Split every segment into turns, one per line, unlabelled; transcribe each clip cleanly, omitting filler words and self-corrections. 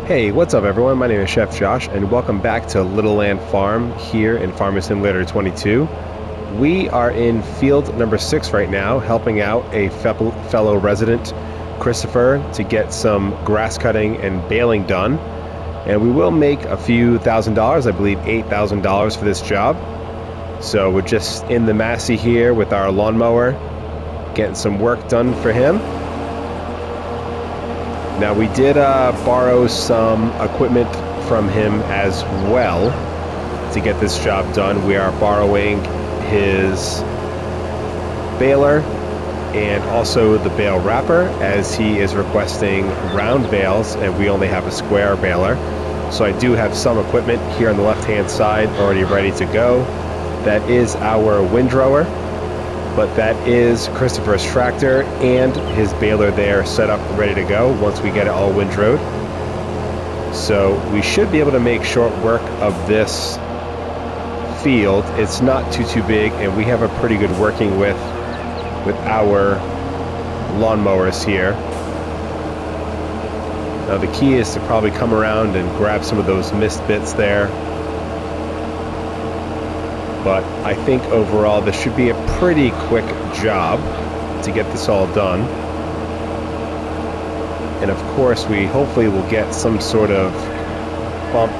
Hey, what's up everyone? My name is Chef Josh and welcome back to Little Land Farm here in Farming Simulator 22. We are in field number 6 right now, helping out a fellow resident, Christopher, to get some grass cutting and baling done. And we will make a few $1,000s, I believe $8,000 for this job. So we're just in the Massey here with our lawnmower, getting some work done for him. Now we did borrow some equipment from him as well to get this job done. We are borrowing his baler and also the bale wrapper, as he is requesting round bales and we only have a square baler. So I do have some equipment here on the left hand side already ready to go. That is our windrower. But that is Christopher's tractor and his baler there set up ready to go once we get it all windrowed. So we should be able to make short work of this field. It's not too big and we have a pretty good working with our lawnmowers here. Now the key is to probably come around and grab some of those missed bits there. But I think overall this should be a pretty quick job to get this all done. And of course we hopefully will get some sort of bump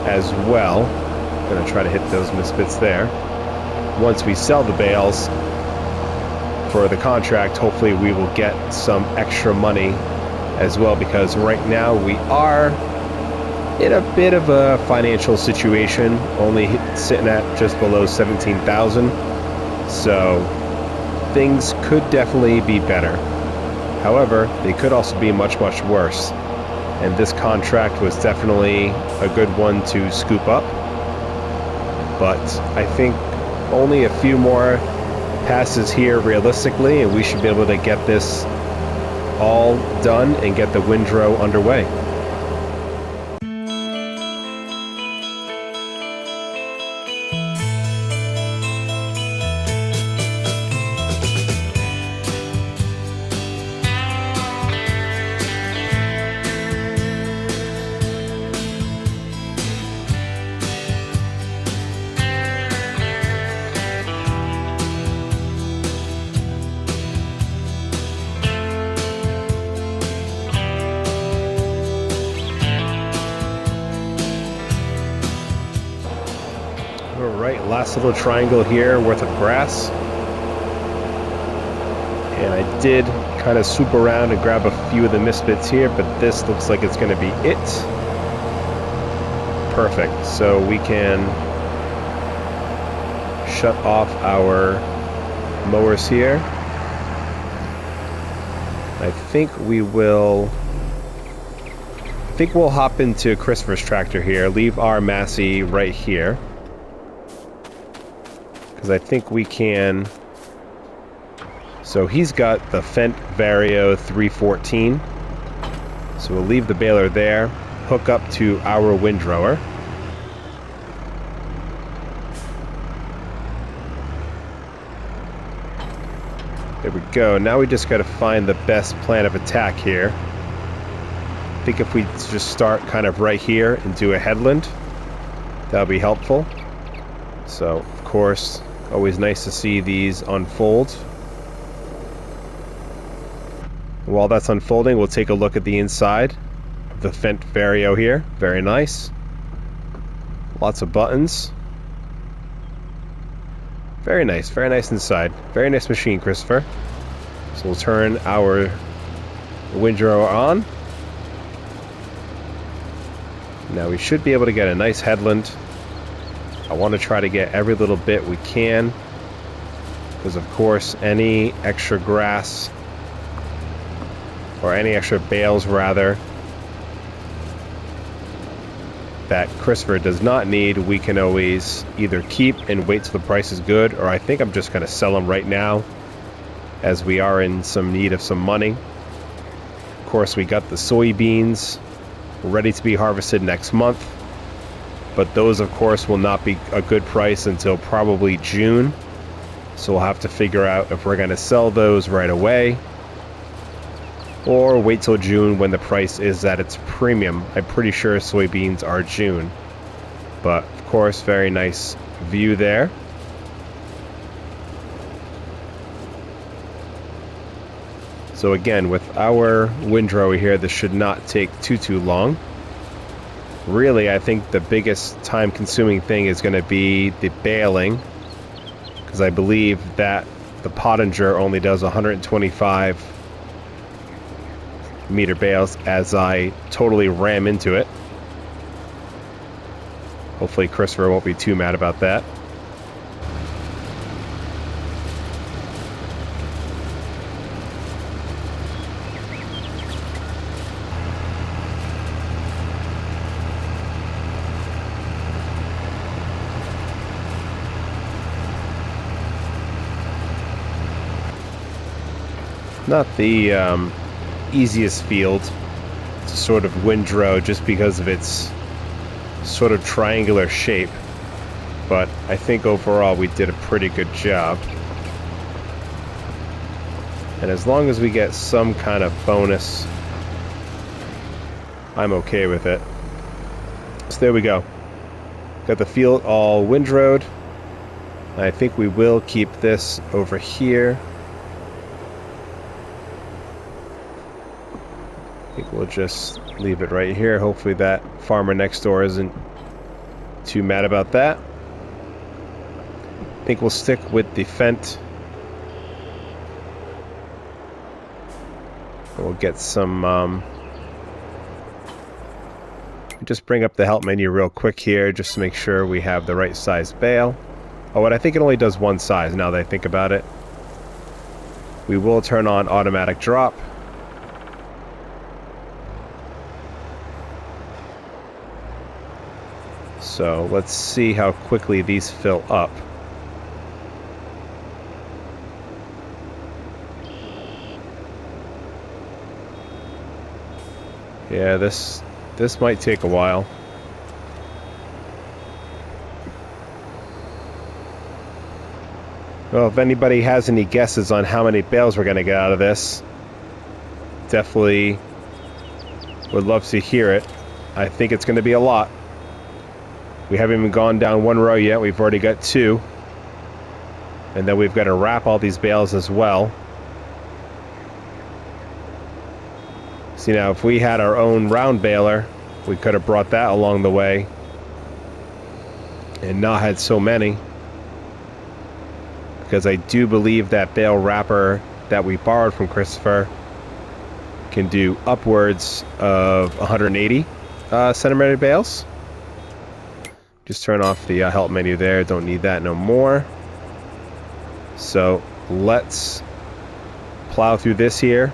as well. I'm going to try to hit those misfits there. Once we sell the bales for the contract, hopefully we will get some extra money as well, because right now we are in a bit of a financial situation, only sitting at just below 17,000. So things could definitely be better. However, they could also be much worse. And this contract was definitely a good one to scoop up. But I think only a few more passes here realistically, and we should be able to get this all done and get the windrow underway. Alright, last little triangle here worth of grass. And I did kind of swoop around and grab a few of the misfits here, but this looks like it's going to be it. Perfect. So we can shut off our mowers here. I think we'll hop into Christopher's tractor here, leave our Massey right here. Because I think we can. So he's got the Fendt Vario 314. So we'll leave the baler there, hook up to our windrower. There we go. Now we just got to find the best plan of attack here. I think if we just start kind of right here and do a headland, that'll be helpful. So, of course, always nice to see these unfold. While that's unfolding, we'll take a look at the inside of the Fendt Vario here. Very nice. Lots of buttons. Very nice inside. Very nice machine, Christopher. So we'll turn our windrower on. Now we should be able to get a nice headland. I want to try to get every little bit we can, because of course any extra grass, or any extra bales rather, that Christopher does not need, we can always either keep and wait till the price is good, or I think I'm just going to sell them right now, as we are in some need of some money. Of course, we got the soybeans ready to be harvested next month. But those, of course, will not be a good price until probably June. So we'll have to figure out if we're going to sell those right away, or wait till June when the price is at its premium. I'm pretty sure soybeans are June. But, of course, very nice view there. So again, with our windrow here, this should not take too long. Really, I think the biggest time-consuming thing is going to be the baling, because I believe that the Pottinger only does 125 meter bales as I totally ram into it. Hopefully Christopher won't be too mad about that. Not the easiest field to sort of windrow just because of its sort of triangular shape, but I think overall we did a pretty good job. And as long as we get some kind of bonus, I'm okay with it. So there we go. Got the field all windrowed. I think we will keep this over here. I think we'll just leave it right here. Hopefully that farmer next door isn't too mad about that. I think we'll stick with the Fendt. We'll get some... just bring up the help menu real quick here just to make sure we have the right size bale. Oh, and I think it only does one size now that I think about it. We will turn on automatic drop. So let's see how quickly these fill up. Yeah, this might take a while. Well, if anybody has any guesses on how many bales we're going to get out of this, definitely would love to hear it. I think it's going to be a lot. We haven't even gone down one row yet. We've already got 2. And then we've got to wrap all these bales as well. See, now if we had our own round baler, we could have brought that along the way and not had so many. Because I do believe that bale wrapper that we borrowed from Christopher can do upwards of 180 centimeter bales. Just turn off the help menu there. Don't need that no more. So let's plow through this here,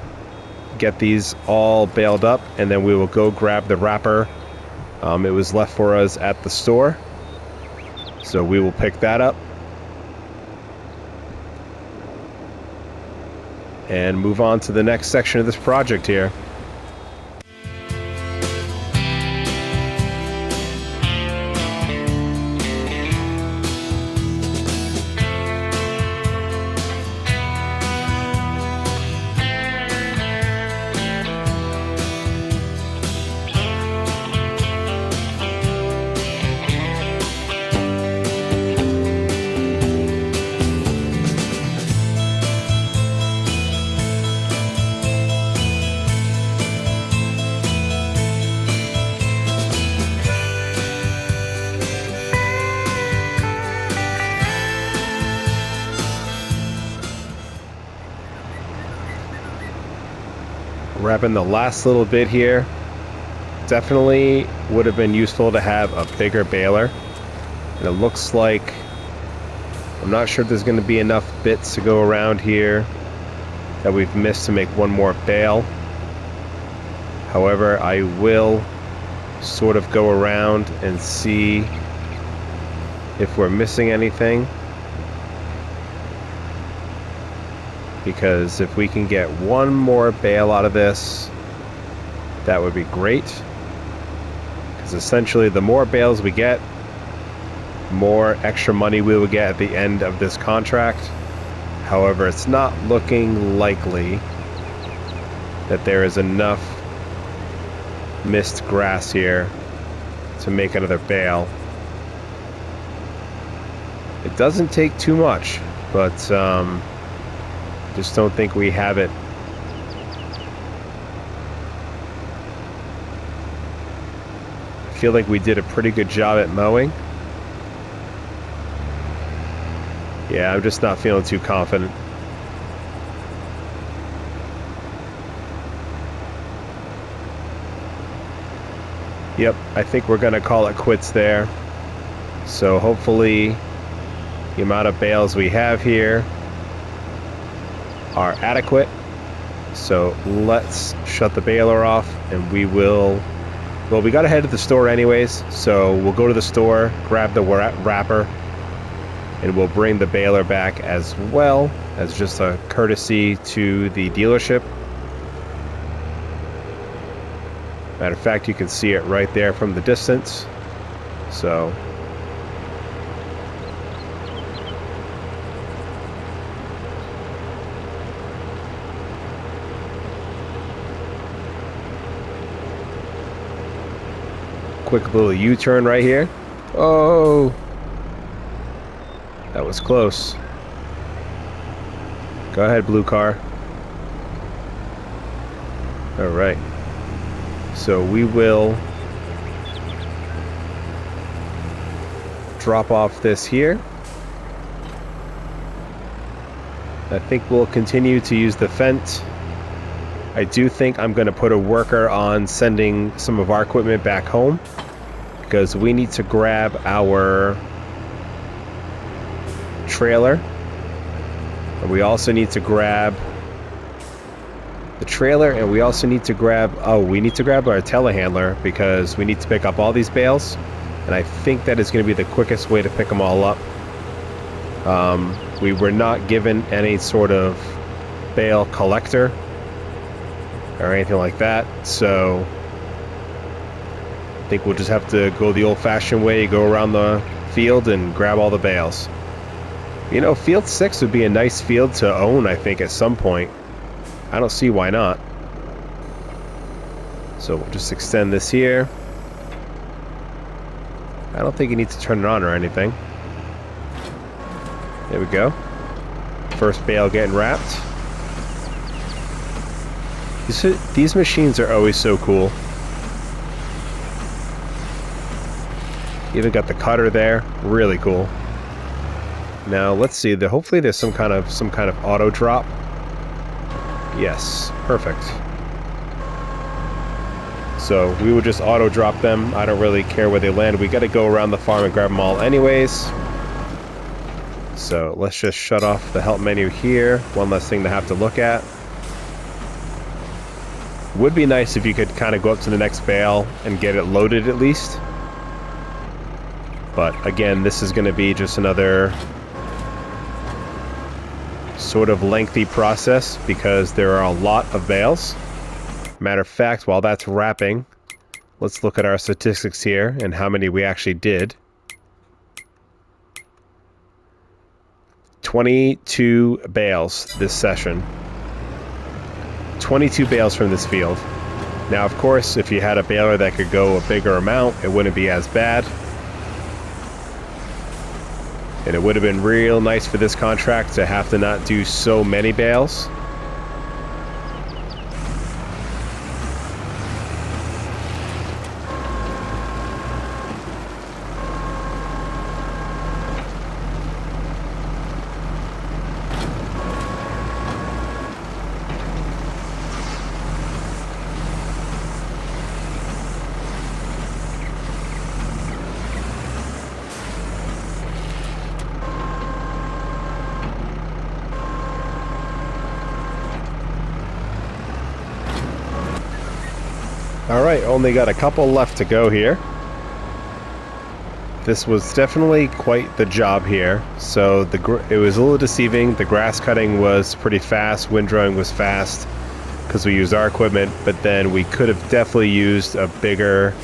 get these all baled up, and then we will go grab the wrapper. It was left for us at the store, so we will pick that up and move on to the next section of this project here. Wrapping the last little bit here. Definitely would have been useful to have a bigger baler. And it looks like, I'm not sure if there's going to be enough bits to go around here that we've missed to make one more bale. However, I will sort of go around and see if we're missing anything. Because if we can get one more bale out of this, that would be great. Because essentially the more bales we get, more extra money we will get at the end of this contract. However, it's not looking likely that there is enough mist grass here to make another bale. It doesn't take too much, but just don't think we have it. I feel like we did a pretty good job at mowing. Yeah, I'm just not feeling too confident. Yep, I think we're going to call it quits there. So hopefully the amount of bales we have here are adequate. So let's shut the baler off and we will... Well, we got to head to the store anyways, so we'll go to the store, grab the wrapper, and we'll bring the baler back as well as just a courtesy to the dealership. Matter of fact, you can see it right there from the distance. So quick little U-turn right here. Oh, that was close. Go ahead, blue car. All right. So we will drop off this here. I think we'll continue to use the Fendt. I do think I'm going to put a worker on sending some of our equipment back home, because we need to grab our trailer. And we also need to grab the trailer, and we also need to grab... Oh, we need to grab our telehandler, because we need to pick up all these bales. And I think that is going to be the quickest way to pick them all up. We were not given any sort of bale collector or anything like that, so I think we'll just have to go the old-fashioned way, go around the field and grab all the bales. You know, field 6 would be a nice field to own, I think, at some point. I don't see why not. So we'll just extend this here. I don't think you need to turn it on or anything. There we go. First bale getting wrapped. These machines are always so cool. Even got the cutter there. Really cool. Now let's see. Hopefully there's some kind of auto drop. Yes, perfect. So we would just auto drop them. I don't really care where they land. We got to go around the farm and grab them all anyways. So let's just shut off the help menu here. One less thing to have to look at. Would be nice if you could kind of go up to the next bale and get it loaded at least. But again, this is going to be just another sort of lengthy process because there are a lot of bales. Matter of fact, while that's wrapping, let's look at our statistics here and how many we actually did. 22 bales this session. 22 bales from this field. Now, of course, if you had a baler that could go a bigger amount, it wouldn't be as bad. And it would have been real nice for this contract to have to not do so many bales. Alright, only got a couple left to go here. This was definitely quite the job here. So it was a little deceiving. The grass cutting was pretty fast, windrowing was fast because we used our equipment, but then we could have definitely used a bigger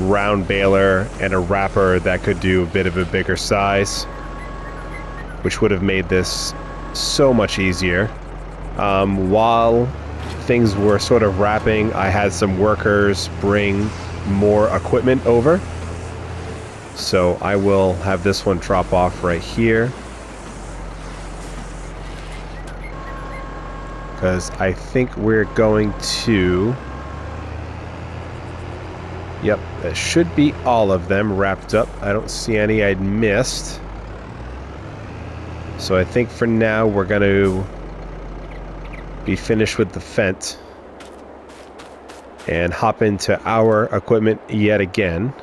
round baler and a wrapper that could do a bit of a bigger size, which would have made this so much easier. While things were sort of wrapping, I had some workers bring more equipment over. So I will have this one drop off right here. Because I think we're going to... Yep, that should be all of them wrapped up. I don't see any I'd missed. So I think for now we're going to be finished with the Fent and hop into our equipment yet again.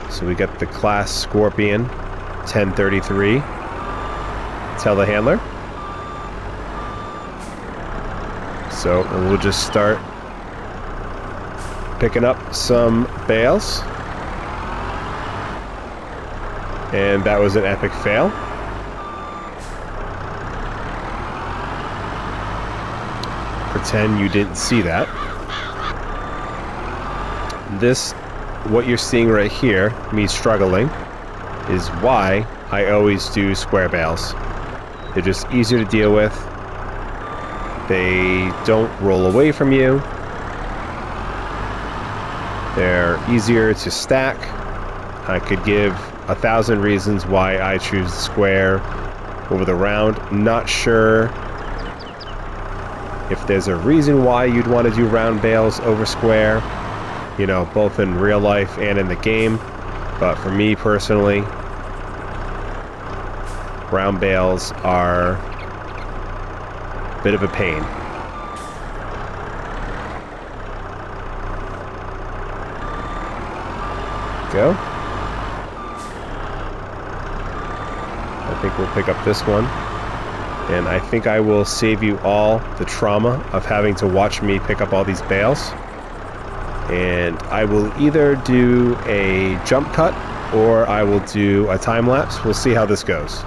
So we got the Class Scorpion 1033 telehandler. So we'll just start picking up some bales. And that was an epic fail. Pretend you didn't see that. This, what you're seeing right here, me struggling, is why I always do square bales. They're just easier to deal with. They don't roll away from you. They're easier to stack. I could give 1,000 reasons why I choose the square over the round. Not sure if there's a reason why you'd want to do round bales over square, you know, both in real life and in the game. But for me personally, round bales are a bit of a pain. Go. I think we'll pick up this one. And I think I will save you all the trauma of having to watch me pick up all these bales. And I will either do a jump cut or I will do a time lapse. We'll see how this goes.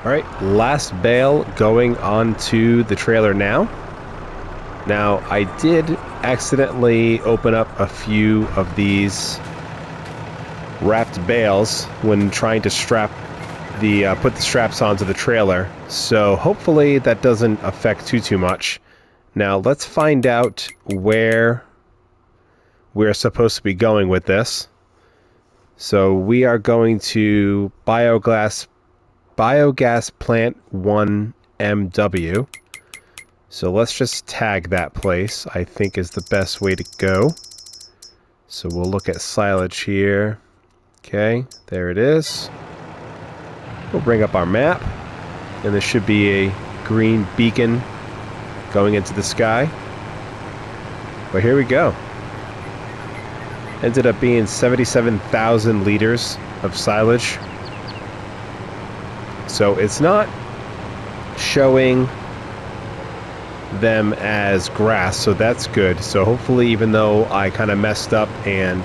Alright, last bale going onto the trailer now. Now, I did accidentally open up a few of these wrapped bales when trying to strap the put the straps onto the trailer, so hopefully that doesn't affect too much. Now, let's find out where we're supposed to be going with this. So we are going to biogas plant 1 MW. So let's just tag that place, I think is the best way to go. So we'll look at silage here. Okay, there it is. We'll bring up our map. And there should be a green beacon going into the sky. But here we go. Ended up being 77,000 liters of silage. So it's not showing them as grass, so that's good. So hopefully, even though I kind of messed up and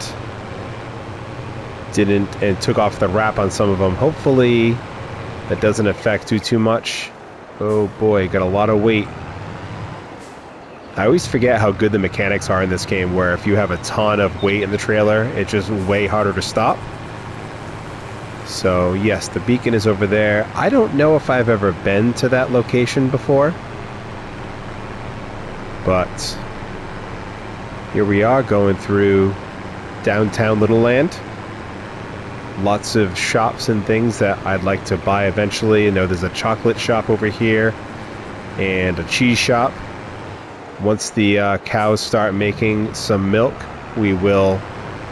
took off the wrap on some of them, hopefully that doesn't affect too much. Oh boy, got a lot of weight. I always forget how good the mechanics are in this game, where if you have a ton of weight in the trailer, it's just way harder to stop. So yes, the beacon is over there. I don't know if I've ever been to that location before, but here we are going through downtown Little Land. Lots of shops and things that I'd like to buy eventually. You know, there's a chocolate shop over here and a cheese shop. Once the cows start making some milk, we will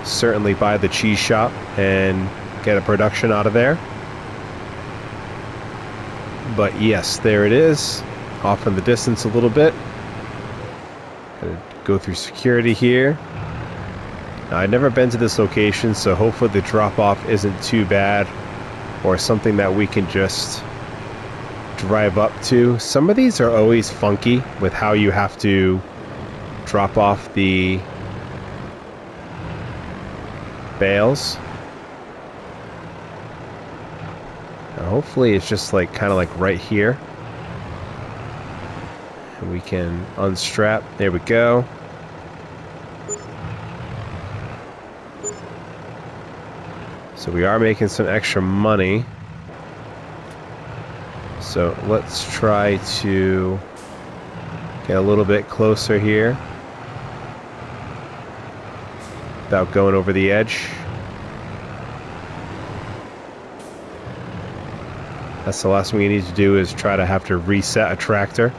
certainly buy the cheese shop and get a production out of there. But yes, there it is, off in the distance a little bit. Gonna go through security here. Now, I've never been to this location, so hopefully the drop-off isn't too bad. or something that we can just drive up to. Some of these are always funky with how you have to drop off the bales. Now hopefully it's just like kind of like right here. And we can unstrap. There we go. So we are making some extra money. So let's try to get a little bit closer here without going over the edge. That's the last thing we need to do, is try to have to reset a tractor.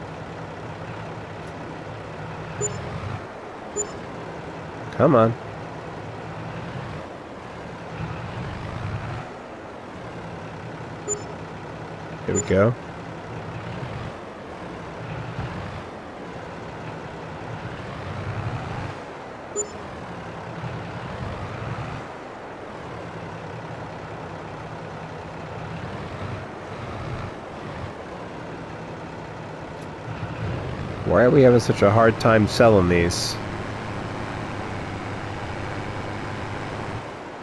Come on. Here we go. Why are we having such a hard time selling these?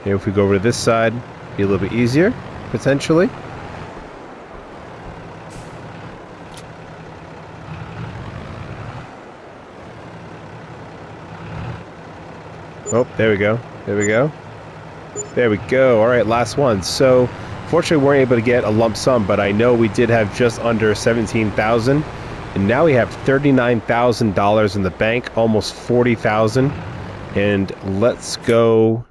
Here, if we go over to this side, be a little bit easier, potentially. Oh, there we go. There we go. There we go. All right, last one. So, fortunately, we weren't able to get a lump sum, but I know we did have just under $17,000, and now we have $39,000 in the bank, almost $40,000. And let's go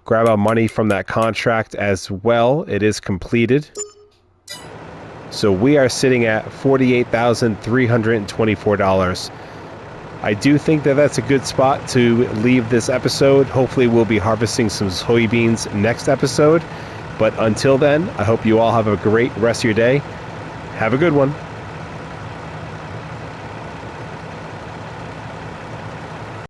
grab our money from that contract as well. It is completed. So we are sitting at $48,324. I do think that that's a good spot to leave this episode. Hopefully we'll be harvesting some soybeans next episode. But until then, I hope you all have a great rest of your day. Have a good one.